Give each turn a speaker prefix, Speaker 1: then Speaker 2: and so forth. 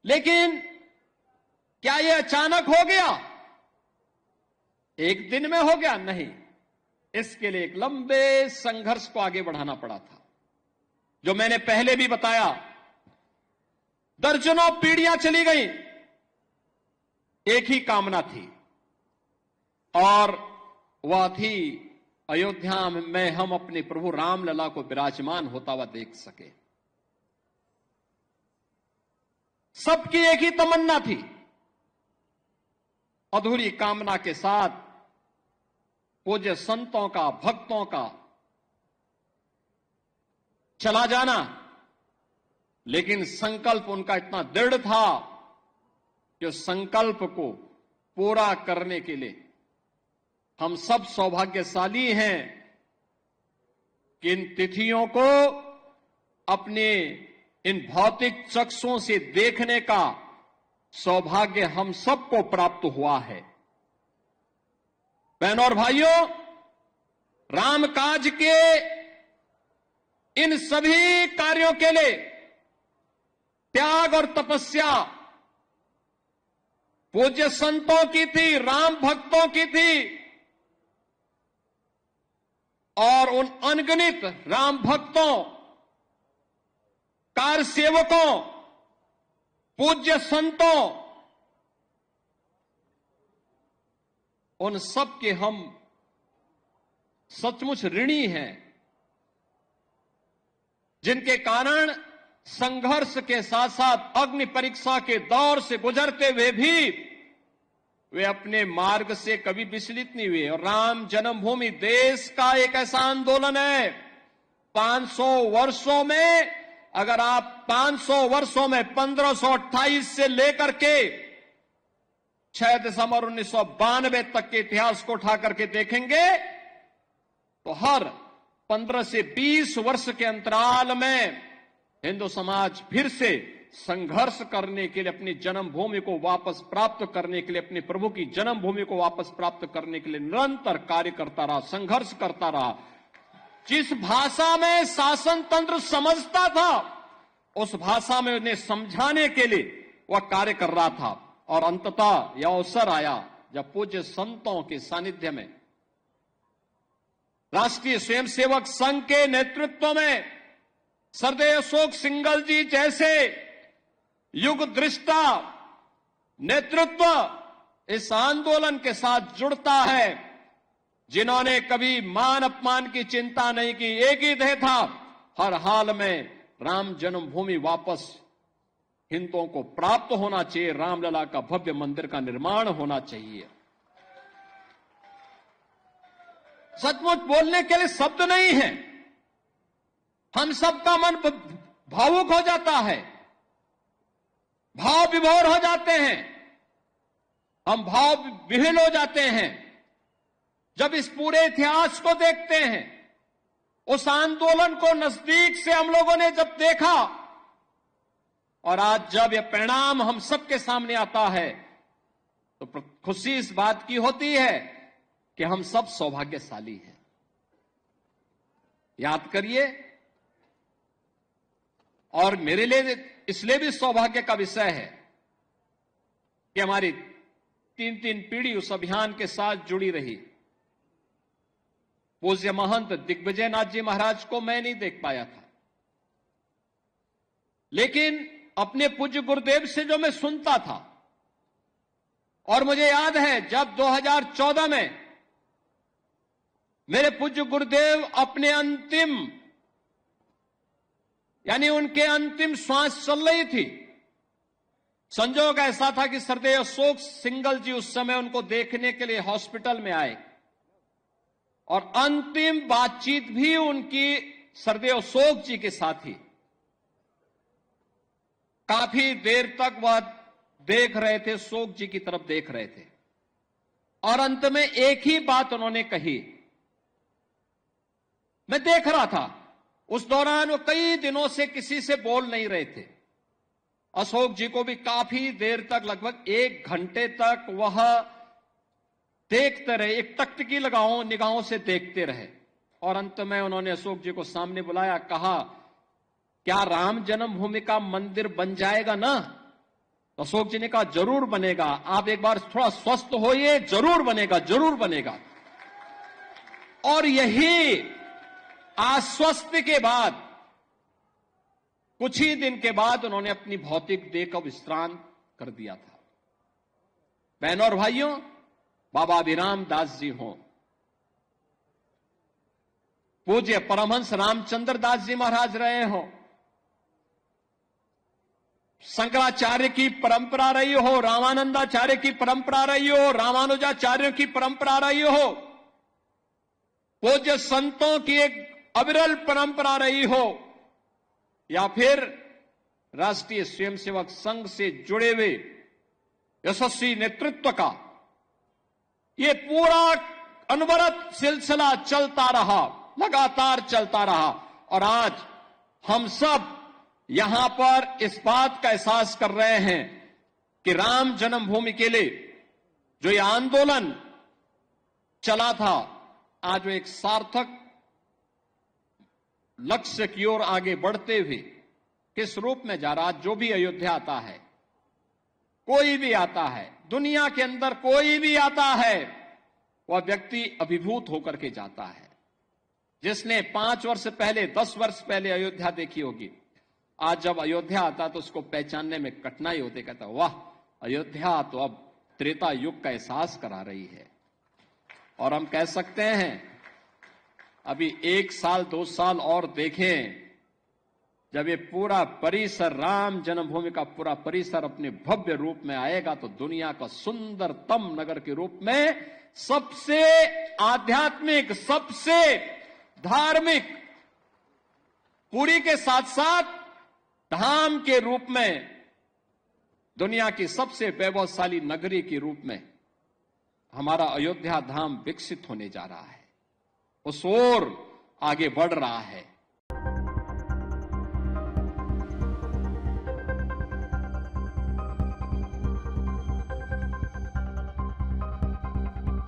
Speaker 1: लेकिन क्या यह अचानक हो गया? एक दिन में हो गया? नहीं। इसके लिए एक लंबे संघर्ष को आगे बढ़ाना पड़ा था। जो मैंने पहले भी बताया, दर्जनों पीढ़ियां चली गई, एक ही कामना थी, और वह थी अयोध्या में हम अपने प्रभु रामलला को विराजमान होता हुआ देख सके। सबकी एक ही तमन्ना थी। अधूरी कामना के साथ पूज्य संतों का, भक्तों का चला जाना, लेकिन संकल्प उनका इतना दृढ़ था कि उस संकल्प को पूरा करने के लिए हम सब सौभाग्यशाली हैं कि इन तिथियों को अपने इन भौतिक चक्षुओं से देखने का सौभाग्य हम सबको प्राप्त हुआ है। बहनों और भाइयों, रामकाज के इन सभी कार्यों के लिए त्याग और तपस्या पूज्य संतों की थी, राम भक्तों की थी, और उन अनगिनत राम भक्तों, कार सेवकों, पूज्य संतों, उन सब के हम सचमुच ऋणी हैं, जिनके कारण संघर्ष के साथ साथ अग्नि परीक्षा के दौर से गुजरते हुए भी वे अपने मार्ग से कभी विचलित नहीं हुए। और राम जन्मभूमि देश का एक ऐसा आंदोलन है, 500 वर्षों में, अगर आप 500 वर्षों में 1528 से लेकर के 6 दिसंबर 1992 तक के इतिहास को उठा करके देखेंगे तो हर 15 से 20 वर्ष के अंतराल में हिंदू समाज फिर से संघर्ष करने के लिए, अपनी जन्मभूमि को वापस प्राप्त करने के लिए, अपने प्रभु की जन्मभूमि को वापस प्राप्त करने के लिए निरंतर कार्य करता रहा, संघर्ष करता रहा। जिस भाषा में शासन तंत्र समझता था, उस भाषा में उन्हें समझाने के लिए वह कार्य कर रहा था। और अंततः यह अवसर आया जब पूज्य संतों के सानिध्य में राष्ट्रीय स्वयंसेवक संघ के नेतृत्व में सरदेव अशोक सिंघल जी जैसे युग दृष्टा नेतृत्व इस आंदोलन के साथ जुड़ता है, जिन्होंने कभी मान अपमान की चिंता नहीं की। एक ही ध्येय था, हर हाल में राम जन्मभूमि वापस हिंदुओं को प्राप्त होना चाहिए, रामलला का भव्य मंदिर का निर्माण होना चाहिए। सचमुच बोलने के लिए शब्द नहीं है, हम सबका मन भावुक हो जाता है, भाव विभोर हो जाते हैं, हम भाव विह्वल हो जाते हैं जब इस पूरे इतिहास को देखते हैं। उस आंदोलन को नजदीक से हम लोगों ने जब देखा, और आज जब यह परिणाम हम सबके सामने आता है, तो खुशी इस बात की होती है कि हम सब सौभाग्यशाली हैं। याद करिए, और मेरे लिए इसलिए भी सौभाग्य का विषय है कि हमारी 3 पीढ़ी उस अभियान के साथ जुड़ी रही। पूज्य महंत दिग्विजय नाथ जी महाराज को मैं नहीं देख पाया था, लेकिन अपने पूज्य गुरुदेव से जो मैं सुनता था, और मुझे याद है जब 2014 में मेरे पूज्य गुरुदेव अपने अंतिम, यानी उनके अंतिम श्वास चल रही थी, संजोग ऐसा था कि सरदेव अशोक सिंघल जी उस समय उनको देखने के लिए हॉस्पिटल में आए, और अंतिम बातचीत भी उनकी सरदेव अशोक जी के साथ ही। काफी देर तक वह देख रहे थे, अशोक जी की तरफ देख रहे थे, और अंत में एक ही बात उन्होंने कही। मैं देख रहा था, उस दौरान वो कई दिनों से किसी से बोल नहीं रहे थे। अशोक जी को भी काफी देर तक, लगभग 1 घंटे तक वह देखते रहे, एक टकटकी लगाओ निगाहों से देखते रहे, और अंत में उन्होंने अशोक जी को सामने बुलाया, कहा क्या राम जन्मभूमि का मंदिर बन जाएगा ना? तो अशोक जी ने कहा जरूर बनेगा, आप एक बार थोड़ा स्वस्थ होइए, जरूर बनेगा, जरूर बनेगा। और यही आश्वस्त के बाद कुछ ही दिन के बाद उन्होंने अपनी भौतिक देह का विश्राम कर दिया था। बहनों और भाइयों, बाबा अभिराम दास जी हों, पूज्य परमहंस रामचंद्र दास जी महाराज रहे हों, शंकराचार्य की परंपरा रही हो, रामानंदाचार्य की परंपरा रही हो, रामानुजाचार्यों की परंपरा रही हो, पूज्य संतों की एक अविरल परंपरा रही हो, या फिर राष्ट्रीय स्वयंसेवक संघ से जुड़े हुए यशस्वी नेतृत्व का ये पूरा अनवरत सिलसिला चलता रहा, लगातार चलता रहा। और आज हम सब यहां पर इस बात का एहसास कर रहे हैं कि राम जन्मभूमि के लिए जो ये आंदोलन चला था, आज वो एक सार्थक लक्ष्य की ओर आगे बढ़ते हुए किस रूप में जा रहा। जो भी अयोध्या आता है, कोई भी आता है, दुनिया के अंदर कोई भी आता है, वह व्यक्ति अभिभूत होकर के जाता है। जिसने 5 वर्ष पहले, 10 वर्ष पहले अयोध्या देखी होगी, आज जब अयोध्या आता तो उसको पहचानने में कठिनाई होती, कहता वाह, अयोध्या तो अब त्रेता युग का एहसास करा रही है। और हम कह सकते हैं अभी 1 साल 2 साल और देखें, जब ये पूरा परिसर, राम जन्मभूमि का पूरा परिसर अपने भव्य रूप में आएगा तो दुनिया का सुंदरतम नगर के रूप में, सबसे आध्यात्मिक, सबसे धार्मिक, पुरी के साथ साथ धाम के रूप में, दुनिया की सबसे वैभवशाली नगरी के रूप में हमारा अयोध्या धाम विकसित होने जा रहा है, उस ओर आगे बढ़ रहा है।